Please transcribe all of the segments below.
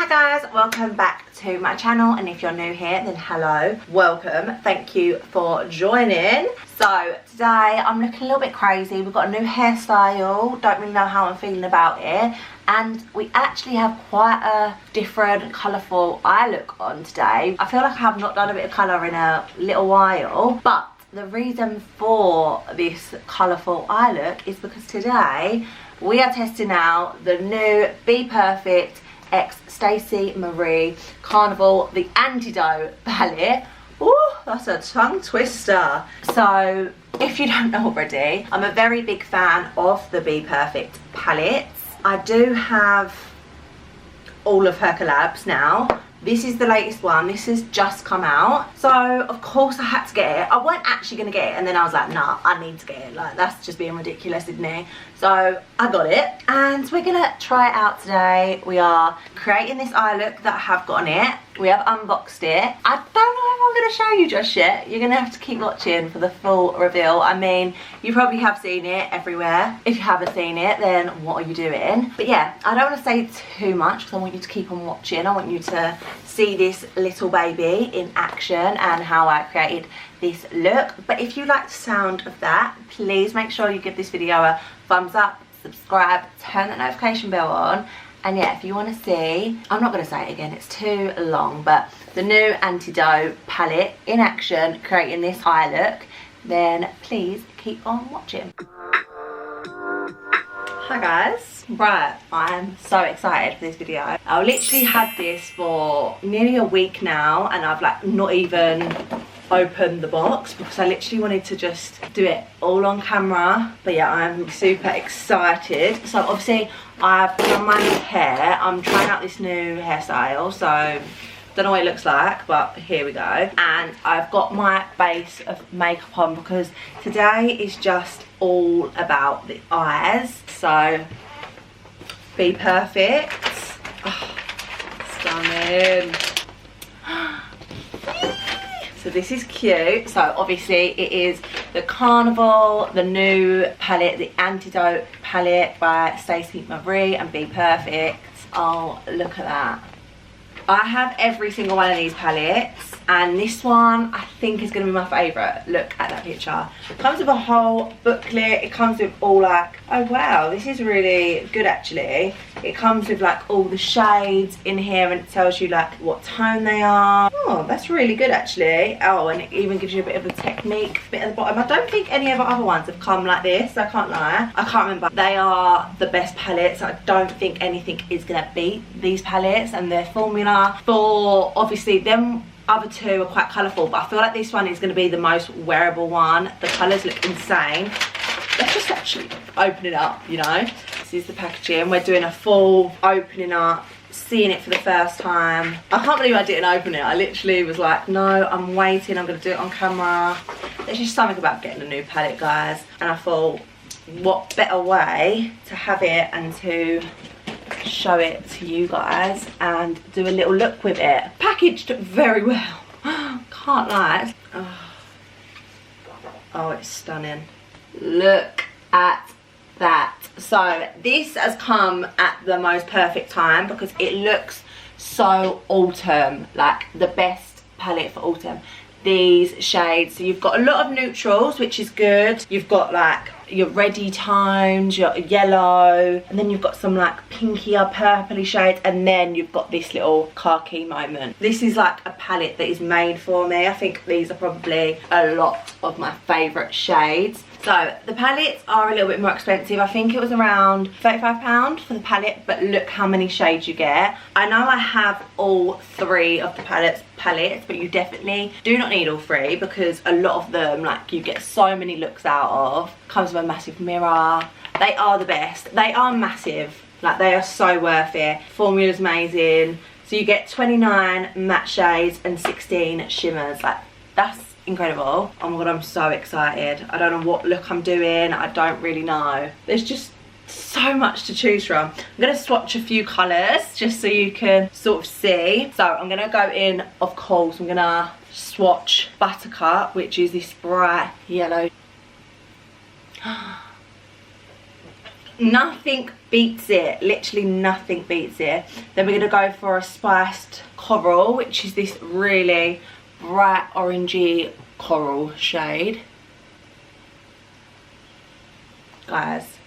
Hi guys, welcome back to my channel, and if you're new here then hello, welcome, thank you for joining. So today I'm looking a little bit crazy. We've got a new hairstyle, don't really know how I'm feeling about it, and we actually have quite a different colourful eye look on today. I feel like I have not done a bit of colour in a little while, but the reason for this colourful eye look is because today we are testing out the new Bperfect x Stacey Marie Carnival, the Antidote palette. Ooh, that's a tongue twister. So if you don't know already, I'm a very big fan of the Bperfect palettes. I do have all of her collabs now. This is the latest one. This has just come out. So, of course, I had to get it. I wasn't actually going to get it. And then I was like, nah, I need to get it. Like, that's just being ridiculous, isn't it? So, I got it. And we're going to try it out today. We are creating this eye look that I have got on it. We have unboxed it. I don't know if I'm going to show you just yet. You're going to have to keep watching for the full reveal. I mean, you probably have seen it everywhere. If you haven't seen it, then what are you doing? But yeah, I don't want to say too much because I want you to keep on watching. I want you to see this little baby in action and how I created this look. But if you like the sound of that, please make sure you give this video a thumbs up, subscribe, turn that notification bell on. And yeah, if you want to see, I'm not going to say it again, it's too long, but the new Antidote palette in action, creating this eye look, then please keep on watching. Hi guys. Right, I'm so excited for this video. I literally had this for nearly a week now, and I've like not even opened the box because I literally wanted to just do it all on camera. But yeah, I'm super excited. So obviously I've done my hair. I'm trying out this new hairstyle, so don't know what it looks like, but here we go. And I've got my base of makeup on because today is just all about the eyes. So Bperfect. Oh, stunning. So this is cute. So obviously it is the Carnival, the new palette, the Antidote palette by Stacey Marie and Bperfect. Oh, look at that. I have every single one of these palettes, and this one I think is going to be my favourite. Look at that picture. It comes with a whole booklet. It comes with all like, oh wow, this is really good actually. It comes with like all the shades in here, and it tells you like what tone they are. Oh, that's really good actually. Oh, and it even gives you a bit of a technique bit at the bottom. I don't think any of the other ones have come like this, I can't lie. I can't remember. They are the best palettes. I don't think anything is going to beat these palettes and their formula. For obviously them other two are quite colourful, but I feel like this one is going to be the most wearable one. The colours look insane. Let's just actually open it up, you know. This is the packaging. We're doing a full opening up, seeing it for the first time. I can't believe I didn't open it. I literally was like, no, I'm waiting, I'm going to do it on camera. There's just something about getting a new palette, guys, and I thought, what better way to have it and to show it to you guys and do a little look with it. Packaged very well. Can't lie. Oh, it's stunning. Look at that. So this has come at the most perfect time because it looks so autumn, like the best palette for autumn. These shades, so you've got a lot of neutrals, which is good. You've got like your reddy tones, your yellow, and then you've got some like pinkier purpley shades, and then you've got this little khaki moment. This is like a palette that is made for me. I think these are probably a lot of my favourite shades. So the palettes are a little bit more expensive. I think it was around £35 for the palette, but look how many shades you get. I know I have all three of the palettes, but you definitely do not need all three because a lot of them, like, you get so many looks out of. Comes with a massive mirror. They are the best. They are massive. Like, they are so worth it. Formula's amazing. So you get 29 matte shades and 16 shimmers. Like, that's incredible. Oh my god, I'm so excited. I don't know what look I'm doing. I don't really know. There's just so much to choose from. I'm gonna swatch a few colours just so you can sort of see. So I'm gonna go in, of course, I'm gonna swatch Buttercup, which is this bright yellow. Nothing beats it, literally nothing beats it. Then we're going to go for a spiced coral, which is this really bright orangey coral shade. Guys,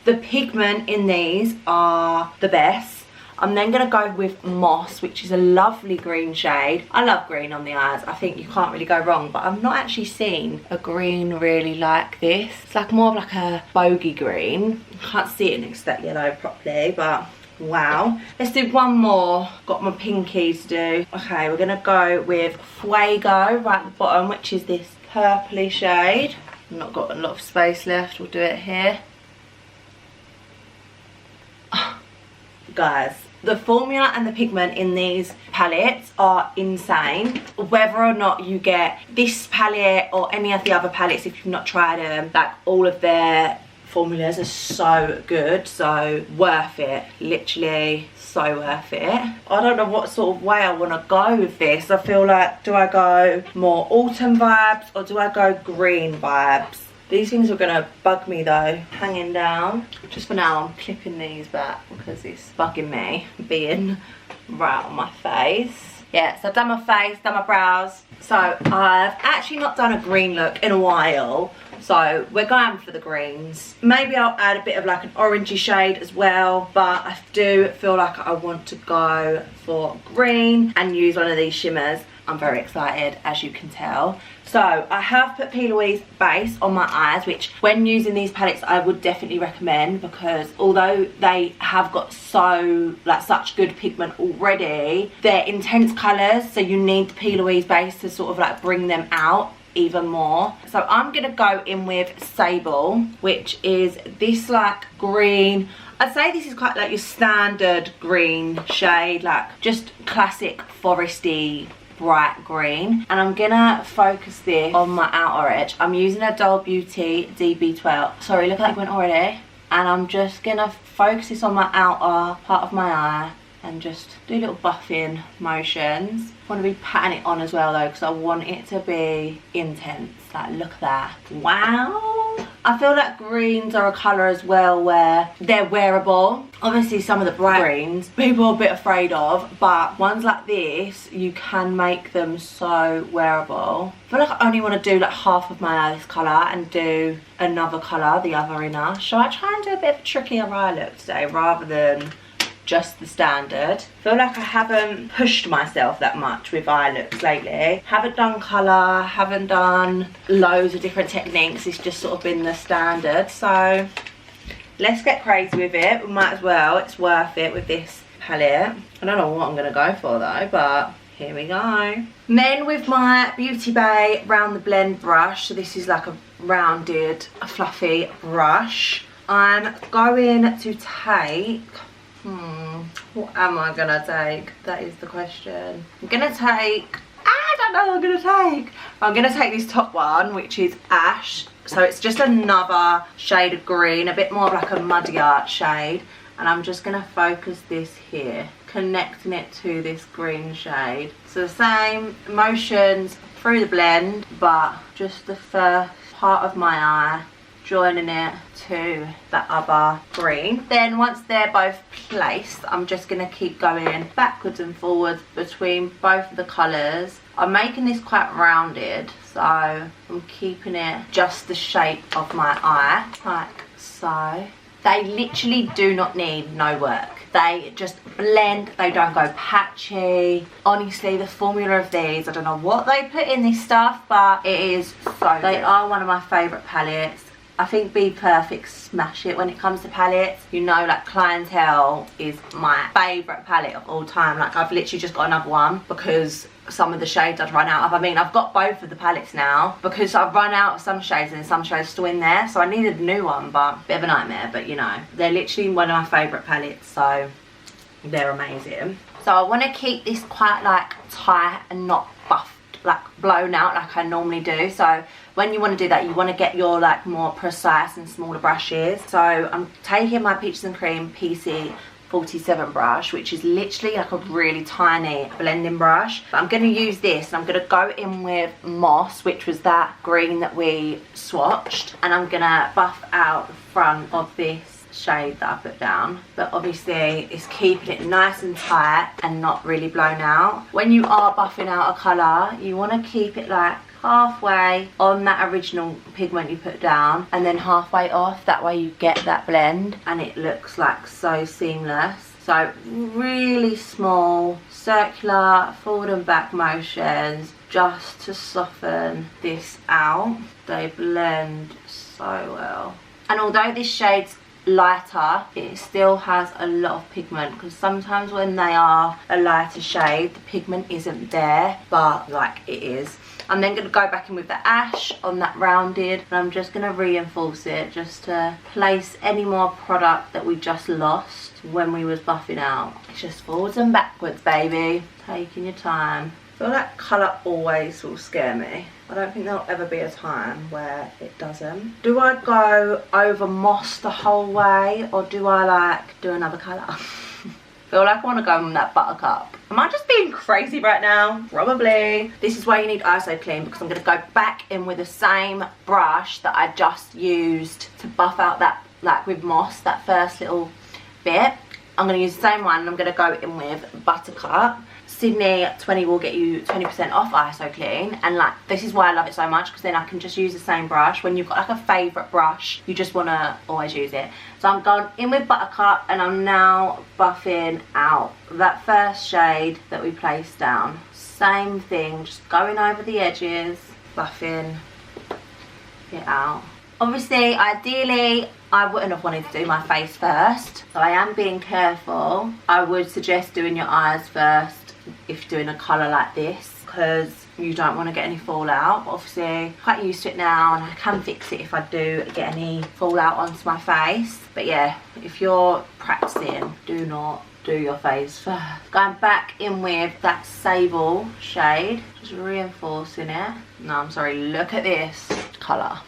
the pigment in these are the best. I'm then going to go with Moss, which is a lovely green shade. I love green on the eyes. I think you can't really go wrong, but I've not actually seen a green really like this. It's like more of like a bogey green. I can't see it next to that yellow properly, but wow. Let's do one more. Got my pinky to do. Okay, we're going to go with Fuego right at the bottom, which is this purpley shade. I've not got a lot of space left. We'll do it here. Guys, the formula and the pigment in these palettes are insane. Whether or not you get this palette or any of the other palettes, if you've not tried them, like all of their formulas are so good, so worth it. Literally so worth it. I don't know what sort of way I want to go with this. I feel like, do I go more autumn vibes or do I go green vibes? These things are going to bug me though, hanging down. Just for now, I'm clipping these back because it's bugging me being right on my face. Yeah, so I've done my face, done my brows. So I've actually not done a green look in a while. So we're going for the greens. Maybe I'll add a bit of like an orangey shade as well. But I do feel like I want to go for green and use one of these shimmers. I'm very excited, as you can tell. So I have put P. Louise base on my eyes, which when using these palettes I would definitely recommend, because although they have got such good pigment already, they're intense colours, so you need the P. Louise base to sort of like bring them out even more. So I'm gonna go in with Sable, which is this like green. I'd say this is quite like your standard green shade, like just classic foresty bright green. And I'm gonna focus this on my outer edge. I'm using a Doll Beauty DB12. Sorry, look at that went already. And I'm just gonna focus this on my outer part of my eye and just do little buffing motions. I want to be patting it on as well though, because I want it to be intense. Like, look at that. Wow. I feel like greens are a colour as well where they're wearable. Obviously some of the bright greens people are a bit afraid of, but ones like this, you can make them so wearable. I feel like I only want to do like half of my eye this colour and do another colour, the other inner. Shall I try and do a bit of a trickier eye look today rather than just the standard? I feel like I haven't pushed myself that much with eye looks lately. Haven't done colour, haven't done loads of different techniques. It's just sort of been the standard. So let's get crazy with it. We might as well. It's worth it with this palette. I don't know what I'm going to go for though, but here we go. And then with my Beauty Bay Round the Blend brush, so this is like a rounded, fluffy brush, I'm going to take... what am I gonna take? That is the question. I'm gonna take... I don't know what I'm gonna take. I'm gonna take this top one, which is Ash. So it's just another shade of green, a bit more of like a muddier shade. And I'm just gonna focus this here, connecting it to this green shade. So the same motions through the blend, but just the first part of my eye, joining it to that other green. Then once they're both placed, I'm just going to keep going backwards and forwards between both of the colours. I'm making this quite rounded, so I'm keeping it just the shape of my eye, like so. They literally do not need no work. They just blend, they don't go patchy. Honestly, the formula of these, I don't know what they put in this stuff, but it is so good. They are one of my favourite palettes. I think Bperfect smash it when it comes to palettes. You know, like Clientele is my favourite palette of all time. Like I've literally just got another one because some of the shades I'd run out of. I mean, I've got both of the palettes now because I've run out of some shades and some shades still in there. So I needed a new one, but bit of a nightmare. But you know, they're literally one of my favourite palettes. So they're amazing. So I want to keep this quite like tight and not buffed, like blown out like I normally do. So when you want to do that, you want to get your like more precise and smaller brushes. So I'm taking my Peaches and Cream PC 47 brush, which is literally like a really tiny blending brush. But I'm going to use this and I'm going to go in with Moss, which was that green that we swatched, and I'm going to buff out the front of this shade that I put down, but obviously it's keeping it nice and tight and not really blown out. When you are buffing out a colour, you want to keep it like halfway on that original pigment you put down and then halfway off. That way you get that blend and it looks like so seamless. So really small circular forward and back motions just to soften this out. They blend so well. And although this shade's lighter, it still has a lot of pigment, because sometimes when they are a lighter shade the pigment isn't there, but like it is. I'm then going to go back in with the ash on that rounded, and I'm just going to reinforce it just to place any more product that we just lost when we was buffing out. It's just forwards and backwards, baby. Taking your time. I feel like colour always will scare me. I don't think there'll ever be a time where it doesn't. Do I go over moss the whole way, or do I like do another colour? Feel like I want to go on that buttercup. Am I just being crazy right now? Probably. This is why you need ISO clean, because I'm going to go back in with the same brush that I just used to buff out that, like with moss, that first little bit. I'm going to use the same one and I'm going to go in with buttercup. Sydney 20 will get you 20% off ISO clean, and like this is why I love it so much, because then I can just use the same brush. When you've got like a favourite brush, you just want to always use it. So I'm going in with buttercup and I'm now buffing out that first shade that we placed down. Same thing, just going over the edges, buffing it out. Obviously, ideally, I wouldn't have wanted to do my face first, so I am being careful. I would suggest doing your eyes first if you're doing a colour like this, because you don't want to get any fallout. But obviously, I'm quite used to it now and I can fix it if I do get any fallout onto my face. But yeah, if you're practicing, do not do your face first. Going back in with that Sable shade, just reinforcing it. No, I'm sorry, look at this colour.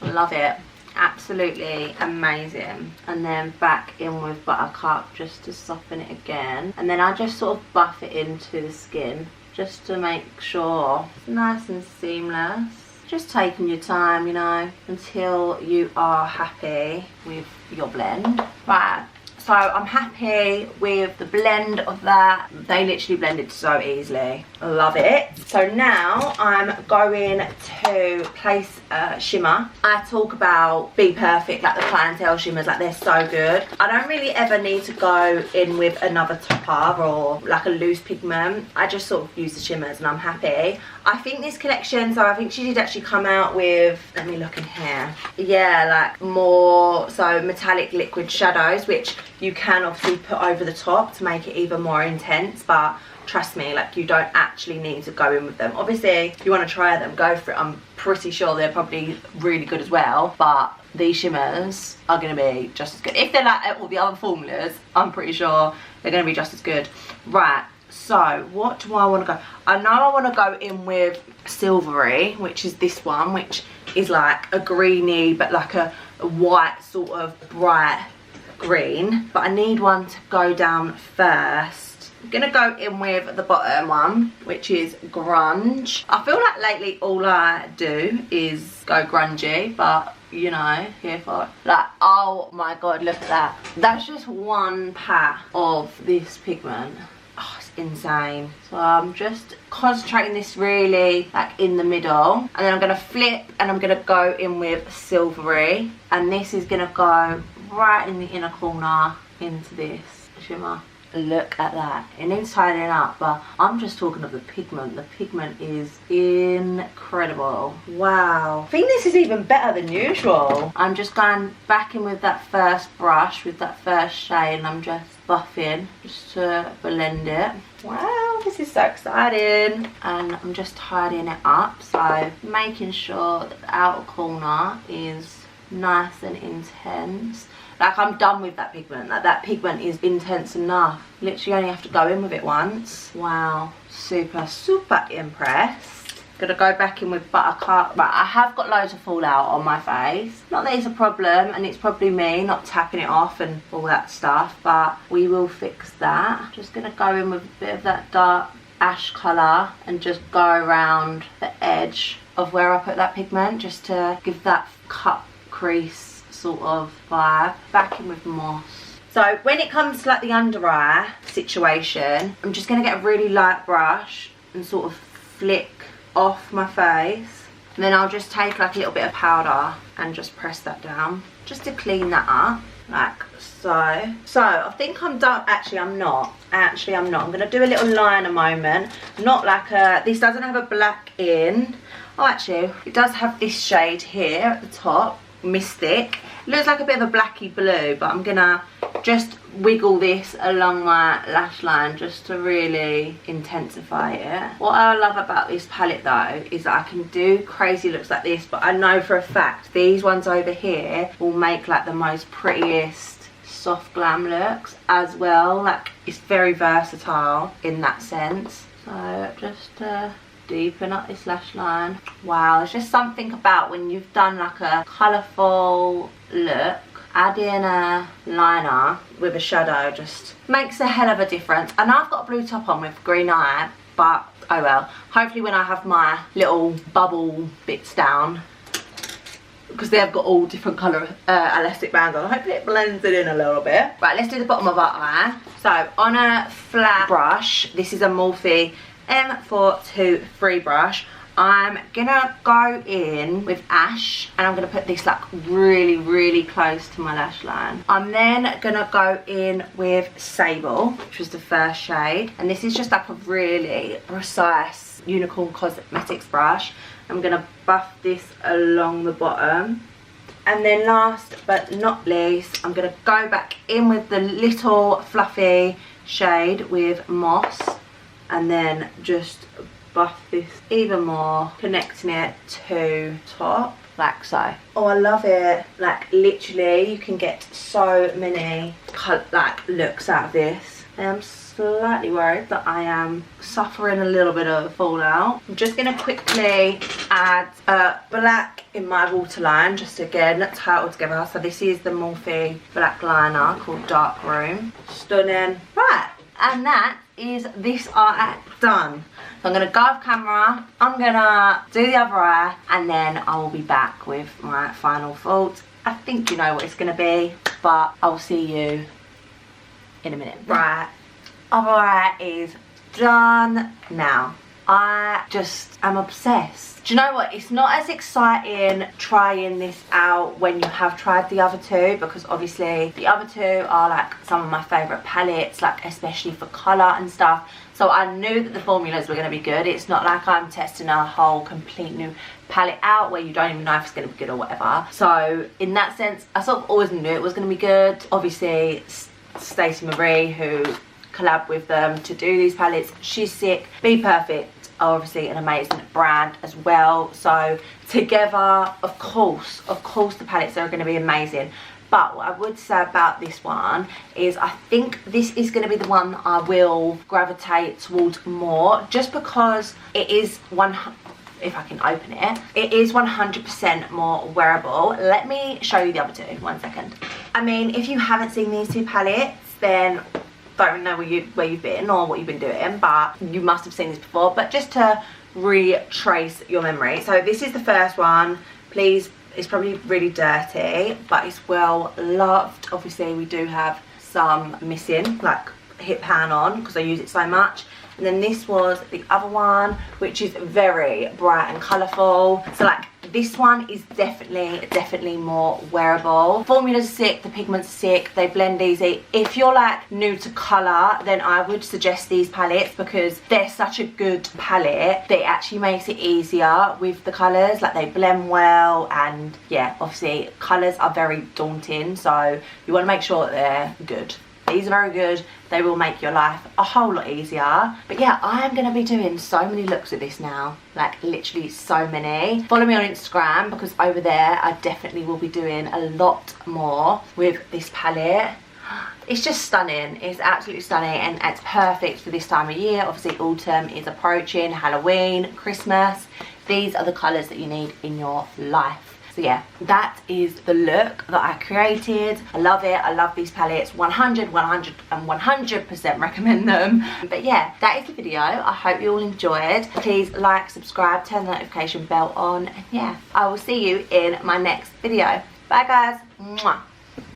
Love it. Absolutely amazing. And then back in with buttercup just to soften it again, and then I just sort of buff it into the skin just to make sure it's nice and seamless. Just taking your time, you know, until you are happy with your blend. Right, so I'm happy with the blend of that. They literally blended so easily. I love it. So now I'm going to place a shimmer. I talk about Bperfect, like the clientele shimmers, like they're so good. I don't really ever need to go in with another topper or like a loose pigment. I just sort of use the shimmers and I'm happy. I think this collection, so I think she did actually come out with, let me look in here. Yeah, like more, so metallic liquid shadows, which you can obviously put over the top to make it even more intense, but trust me, like you don't actually need to go in with them. Obviously, if you want to try them, go for it. I'm pretty sure they're probably really good as well, but these shimmers are going to be just as good. If they're like all the other formulas, I'm pretty sure they're going to be just as good. Right, so what do I want to go? I know I want to go in with Silvery, which is this one, which is like a greeny but like a white sort of bright green, but I need one to go down first. I'm gonna go in with the bottom one, which is grunge. I feel like lately all I do is go grungy, but you know, here for it. Like, oh my god, look at that. That's just one pat of this pigment. Oh, it's insane. So I'm just concentrating this really like in the middle, and then I'm gonna flip and I'm gonna go in with Silvery, and this is gonna go right in the inner corner into this shimmer. Look at that. It needs tidying up, but I'm just talking of the pigment. The pigment is incredible. Wow. I think this is even better than usual. I'm just going back in with that first brush, with that first shade, and I'm just buffing just to blend it. Wow, this is so exciting. And I'm just tidying it up, so making sure that the outer corner is nice and intense. Like, I'm done with that pigment. Like, that pigment is intense enough. Literally only have to go in with it once. Wow, super impressed. Gonna go back in with buttercup. Right, I have got loads of fallout on my face. Not that it's a problem, and it's probably me not tapping it off and all that stuff, but we will fix that. Just gonna go in with a bit of that dark ash colour and just go around the edge of where I put that pigment, just to give that cut crease sort of vibe. Back in with Moss. So when it comes to like the under eye situation, I'm just going to get a really light brush and sort of flick off my face. And then I'll just take like a little bit of powder and just press that down. Just to clean that up. Like so. So I think I'm done. Actually, I'm not. I'm going to do a little liner moment. Not like a... This doesn't have a black in. Oh, actually, it does have this shade here at the top. Mystic. It looks like a bit of a blacky blue, but I'm gonna just wiggle this along my lash line just to really intensify it. What I love about this palette though is that I can do crazy looks like this, but I know for a fact these ones over here will make like the most prettiest soft glam looks as well. Like, it's very versatile in that sense. So just deepen up this lash line. Wow, there's just something about when you've done like a colourful look, adding a liner with a shadow just makes a hell of a difference. And I've got a blue top on with green eye, but oh well. Hopefully when I have my little bubble bits down, because they've got all different colour elastic bands on, hopefully it blends it in a little bit. Right, let's do the bottom of our eye. So on a flat brush, this is a Morphe M423 brush, I'm gonna go in with Ash and I'm gonna put this like really close to my lash line. I'm then gonna go in with Sable, which was the first shade, and this is just like a really precise Unicorn Cosmetics brush. I'm gonna buff this along the bottom. And then last but not least, I'm gonna go back in with the little fluffy shade with Moss, and then just buff this even more, connecting it to top like so. Oh, I love it. Like literally you can get so many like looks out of this. I'm slightly worried that I am suffering a little bit of fallout. I'm just gonna quickly add black in my waterline, just again tie it all together. So this is the Morphe black liner called Dark Room. Stunning. Right, and that is this eye done. So I'm gonna go off camera, I'm gonna do the other eye, and then I will be back with my final thoughts. I think you know what it's gonna be, but I'll see you in a minute. Right, other eye is done now. I just am obsessed. Do you know what? It's not as exciting trying this out when you have tried the other two, because obviously the other two are like some of my favourite palettes, like especially for colour and stuff. So I knew that the formulas were going to be good. It's not like I'm testing a whole complete new palette out where you don't even know if it's going to be good or whatever. So in that sense, I sort of always knew it was going to be good. Obviously, Stacey Marie, who collab with them to do these palettes, she's sick. Bperfect are obviously an amazing brand as well. So together, of course the palettes are going to be amazing. But what I would say about this one is I think this is going to be the one that I will gravitate towards more, just because it is if I can open it, it is 100% more wearable. Let me show you the other two, 1 second. I mean, if you haven't seen these two palettes, then don't know where you've been or what you've been doing, but you must have seen this before. But just to retrace your memory, so this is the first one. Please, it's probably really dirty, but it's well loved. Obviously we do have some missing, like hip pan on, because I use it so much. And then this was the other one, which is very bright and colourful. So like this one is definitely more wearable. Formula's sick, the pigment's sick, they blend easy. If you're like new to colour, then I would suggest these palettes, because they're such a good palette that it actually makes it easier with the colours. Like they blend well, and yeah, obviously colours are very daunting, so you want to make sure that they're good. These are very good. They will make your life a whole lot easier. But yeah, I am going to be doing so many looks with this now. Like literally so many. Follow me on Instagram, because over there I definitely will be doing a lot more with this palette. It's just stunning. It's absolutely stunning, and it's perfect for this time of year. Obviously autumn is approaching, Halloween, Christmas. These are the colours that you need in your life. So yeah, that is the look that I created. I love it. I love these palettes. 100% recommend them. But yeah, that is the video. I hope you all enjoyed. Please like, subscribe, turn the notification bell on. And yeah, I will see you in my next video. Bye guys. Mwah.